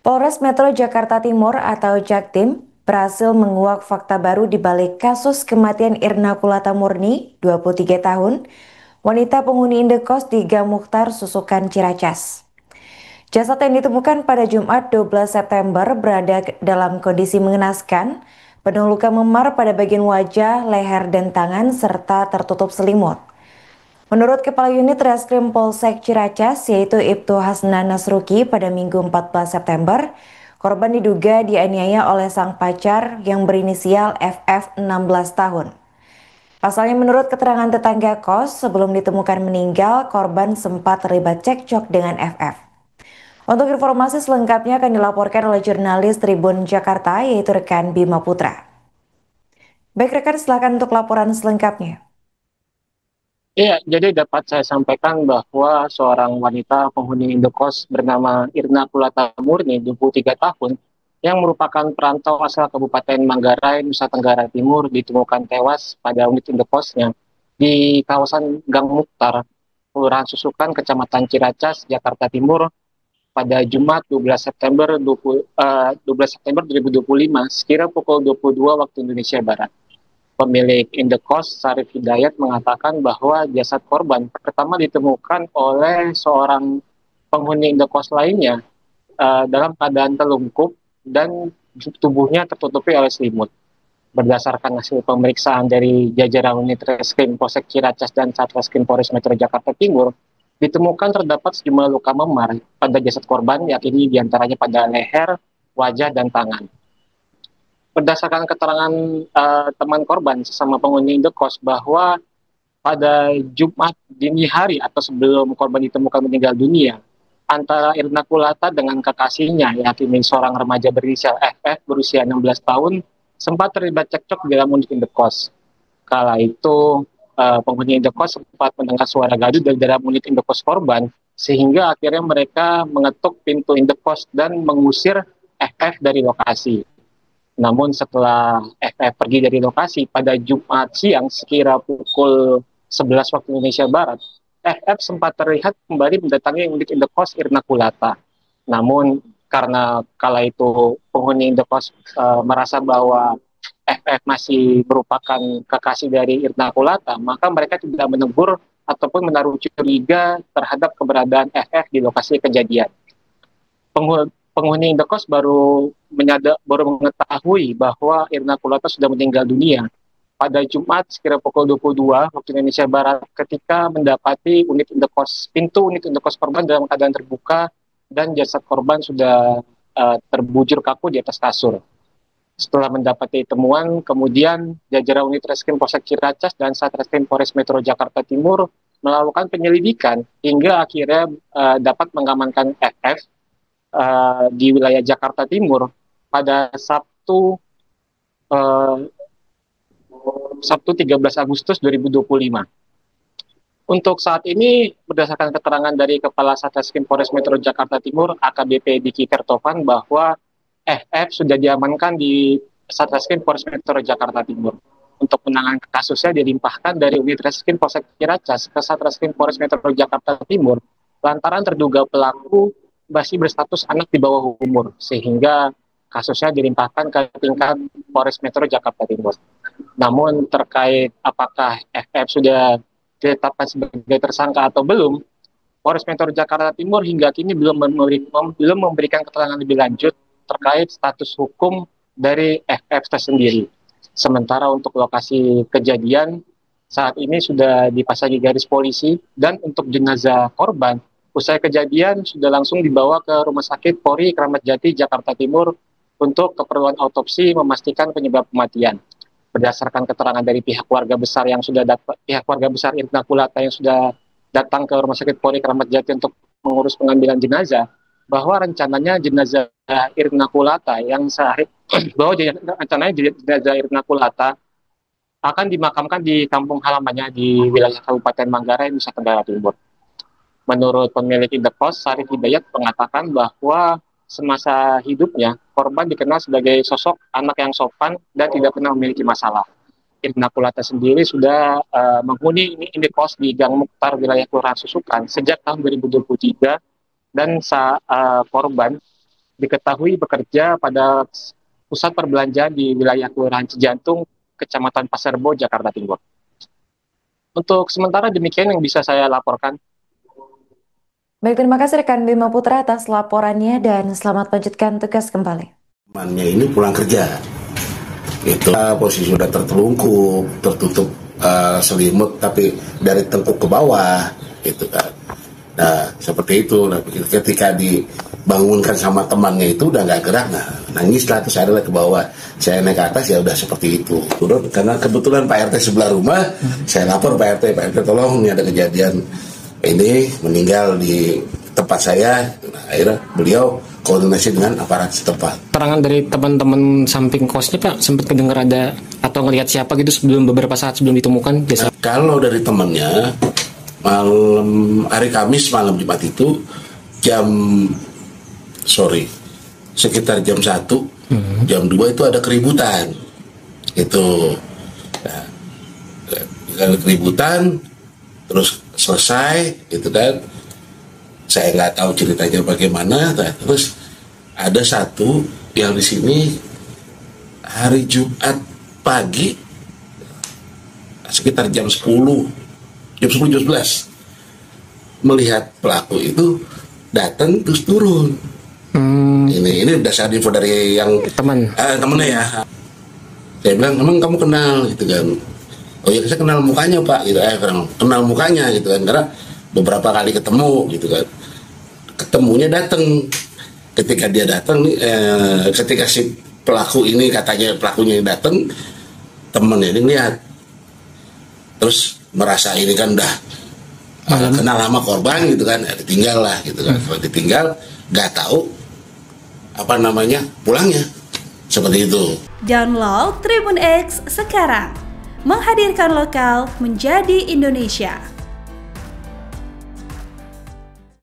Polres Metro Jakarta Timur atau Jaktim berhasil menguak fakta baru di balik kasus kematian Irna Kulata Murni, 23 tahun, wanita penghuni indekos di Gang Mukhtar, Susukan, Ciracas. Jasad yang ditemukan pada Jumat 12 September berada dalam kondisi mengenaskan, penuh luka memar pada bagian wajah, leher, dan tangan, serta tertutup selimut. Menurut Kepala Unit Reskrim Polsek Ciracas, yaitu Ibtu Hasnan Nasruki, pada Minggu 14 September, korban diduga dianiaya oleh sang pacar yang berinisial FF 16 tahun. Pasalnya menurut keterangan tetangga kos, sebelum ditemukan meninggal, korban sempat terlibat cekcok dengan FF. Untuk informasi selengkapnya akan dilaporkan oleh jurnalis Tribun Jakarta, yaitu rekan Bima Putra. Baik rekan, silakan untuk laporan selengkapnya. Iya, jadi dapat saya sampaikan bahwa seorang wanita penghuni indekos bernama Irna Kulata Murni, 23 tahun, yang merupakan perantau asal Kabupaten Manggarai, Nusa Tenggara Timur, ditemukan tewas pada unit indekosnya di kawasan Gang Mukhtar, Kelurahan Susukan, Kecamatan Ciracas, Jakarta Timur, pada Jumat 12 September 12 September 2025, sekira pukul 22 waktu Indonesia Barat. Pemilik indekos Sarif Hidayat mengatakan bahwa jasad korban pertama ditemukan oleh seorang penghuni indekos lainnya dalam keadaan telungkup dan tubuhnya tertutupi oleh selimut. Berdasarkan hasil pemeriksaan dari jajaran unit Reskrim Polsek Ciracas dan Satreskrim Polres Metro Jakarta Timur, ditemukan terdapat sejumlah luka memar pada jasad korban, yakni diantaranya pada leher, wajah, dan tangan. Berdasarkan keterangan teman korban sesama penghuni indekos bahwa pada Jumat dini hari atau sebelum korban ditemukan meninggal dunia, antara Irna Kulata dengan kekasihnya, yakni seorang remaja berinisial FF berusia 16 tahun, sempat terlibat cekcok di dalam unit indekos. Kala itu penghuni indekos sempat mendengar suara gaduh dari dalam unit indekos korban, sehingga akhirnya mereka mengetuk pintu indekos dan mengusir FF dari lokasi. Namun setelah FF pergi dari lokasi pada Jumat siang sekira pukul 11 waktu Indonesia Barat, FF sempat terlihat kembali mendatangi unit indekos Irna Kulata. Namun karena kala itu penghuni indekos merasa bahwa FF masih merupakan kekasih dari Irna Kulata, maka mereka tidak menegur ataupun menaruh curiga terhadap keberadaan FF di lokasi kejadian. Penghuni indekos baru mengetahui bahwa Irna Kulata sudah meninggal dunia pada Jumat sekira pukul 22 waktu Indonesia Barat ketika mendapati pintu unit indekos korban dalam keadaan terbuka dan jasad korban sudah terbujur kaku di atas kasur. Setelah mendapati temuan, kemudian jajaran unit Reskrim Polsek Ciracas dan Satreskrim Polres Metro Jakarta Timur melakukan penyelidikan hingga akhirnya dapat mengamankan FF di wilayah Jakarta Timur pada uh, Sabtu 13 Agustus 2025. Untuk saat ini, berdasarkan keterangan dari Kepala Satreskrim Polres Metro Jakarta Timur, AKBP Diki Kertovan, bahwa FF sudah diamankan di Satreskrim Polres Metro Jakarta Timur. Untuk penanganan kasusnya dilimpahkan dari unit Reskrim Polsek Ciracas ke Satreskrim Polres Metro Jakarta Timur, lantaran terduga pelaku masih berstatus anak di bawah umur, sehingga kasusnya dilimpahkan ke tingkat Polres Metro Jakarta Timur. Namun terkait apakah FF sudah ditetapkan sebagai tersangka atau belum, Polres Metro Jakarta Timur hingga kini belum memberikan keterangan lebih lanjut terkait status hukum dari FF tersendiri. Sementara untuk lokasi kejadian saat ini sudah dipasangi garis polisi, dan untuk jenazah korban usai kejadian sudah langsung dibawa ke Rumah Sakit Polri Kramat Jati Jakarta Timur untuk keperluan autopsi memastikan penyebab kematian. Berdasarkan keterangan dari pihak keluarga besar Irna Kulata yang sudah datang ke Rumah Sakit Polri Kramat Jati untuk mengurus pengambilan jenazah, bahwa rencananya jenazah Irna Kulata jenazah Irna Kulata akan dimakamkan di kampung halamannya di wilayah Kabupaten Manggarai, Nusa Tenggara Timur. Menurut pemilik indekos, Sarif Hidayat mengatakan bahwa semasa hidupnya, korban dikenal sebagai sosok anak yang sopan dan tidak pernah memiliki masalah. Irna Kulata sendiri sudah menghuni indekos di Gang Mukhtar, wilayah Kelurahan Susukan sejak tahun 2023, dan korban diketahui bekerja pada pusat perbelanjaan di wilayah Kelurahan Cijantung, Kecamatan Pasar Rebo, Jakarta Timur. Untuk sementara demikian yang bisa saya laporkan. Baik, terima kasih rekan Bima Putra atas laporannya dan selamat melanjutkan tugas kembali. Temannya ini pulang kerja, itu posisi sudah tertelungkup, tertutup selimut, tapi dari tengkuk ke bawah, gitu kan. Nah, seperti itu. Nah, ketika dibangunkan sama temannya itu udah nggak gerak, nangis lah, terus saya ke bawah, saya naik ke atas, ya udah seperti itu. Turun karena kebetulan Pak RT sebelah rumah, saya lapor Pak RT tolong, ini ada kejadian ini meninggal di tempat saya. Nah, akhirnya beliau koordinasi dengan aparat setempat. Keterangan dari teman-teman samping kosnya Pak, sempat kedengar ada atau ngelihat siapa gitu beberapa saat sebelum ditemukan? Nah, kalau dari temannya, malam hari Kamis, malam Jumat itu sekitar jam 1, jam 2 itu ada keributan. Itu nah, ada keributan, terus selesai, gitu kan. Saya nggak tahu ceritanya bagaimana. Nah, terus ada satu yang di sini hari Jumat pagi sekitar jam 11 melihat pelaku itu datang terus turun. Ini berdasarkan info dari yang temennya ya. Saya bilang, emang kamu kenal, gitu kan? Oh ya, saya kenal mukanya Pak, gitu. Kenal mukanya, gitu kan, karena beberapa kali ketemu, gitu kan. Ketemunya datang. Ketika dia datang, ketika si pelaku ini, katanya pelakunya datang, temennya ini lihat, terus merasa ini kan udah kenal lama korban, gitu kan, ditinggal lah, gitu kan. Kalau ditinggal, nggak tahu pulangnya, seperti itu. Download Tribun X sekarang, menghadirkan lokal menjadi Indonesia.